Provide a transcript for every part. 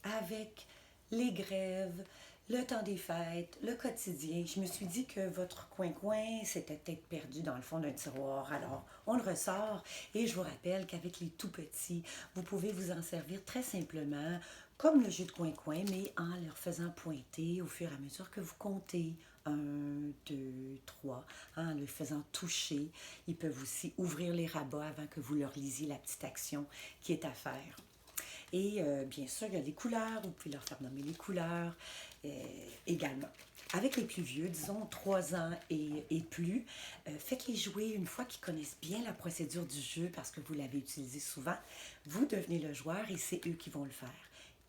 avec les grèves, le temps des fêtes, le quotidien, je me suis dit que votre coin-coin s'était peut-être perdu dans le fond d'un tiroir. Alors, on le ressort et je vous rappelle qu'avec les tout petits, vous pouvez vous en servir très simplement, comme le jeu de coin-coin, mais en leur faisant pointer au fur et à mesure que vous comptez. Un, deux, trois, en le faisant toucher. Ils peuvent aussi ouvrir les rabats avant que vous leur lisiez la petite action qui est à faire. Et bien sûr, il y a les couleurs, vous pouvez leur faire nommer les couleurs également. Avec les plus vieux, disons 3 ans et plus, faites-les jouer une fois qu'ils connaissent bien la procédure du jeu parce que vous l'avez utilisé souvent. Vous devenez le joueur et c'est eux qui vont le faire.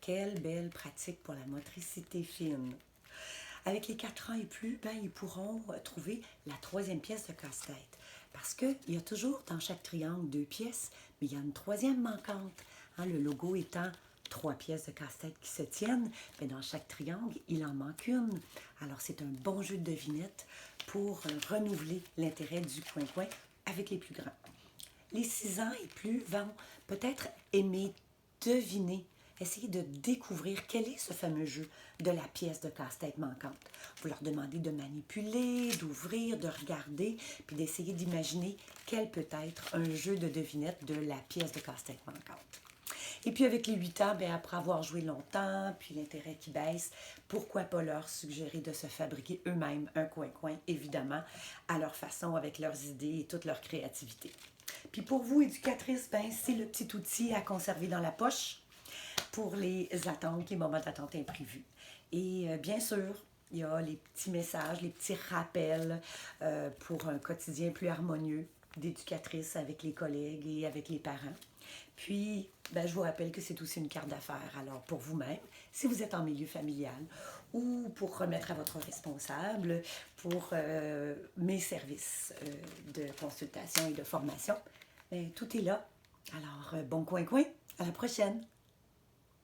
Quelle belle pratique pour la motricité fine. Avec les 4 ans et plus, ben, ils pourront trouver la troisième pièce de casse-tête. Parce qu'il y a toujours dans chaque triangle 2 pièces, mais il y a une troisième manquante. Hein, le logo étant 3 pièces de casse-tête qui se tiennent, mais dans chaque triangle, il en manque une. Alors c'est un bon jeu de devinette pour renouveler l'intérêt du coin-coin avec les plus grands. Les 6 ans et plus vont peut-être aimer deviner, essayer de découvrir quel est ce fameux jeu de la pièce de casse-tête manquante. Vous leur demandez de manipuler, d'ouvrir, de regarder, puis d'essayer d'imaginer quel peut être un jeu de devinette de la pièce de casse-tête manquante. Et puis avec les 8 ans, bien, après avoir joué longtemps, puis l'intérêt qui baisse, pourquoi pas leur suggérer de se fabriquer eux-mêmes un coin-coin, évidemment, à leur façon, avec leurs idées et toute leur créativité. Puis pour vous, éducatrice, ben, c'est le petit outil à conserver dans la poche pour les attentes, les moments d'attente imprévus. Et bien sûr, il y a les petits messages, les petits rappels pour un quotidien plus harmonieux d'éducatrice avec les collègues et avec les parents. Puis, ben, je vous rappelle que c'est aussi une carte d'affaires. Alors, pour vous-même, si vous êtes en milieu familial ou pour remettre à votre responsable pour mes services de consultation et de formation, ben, tout est là. Alors, bon coin-coin, à la prochaine!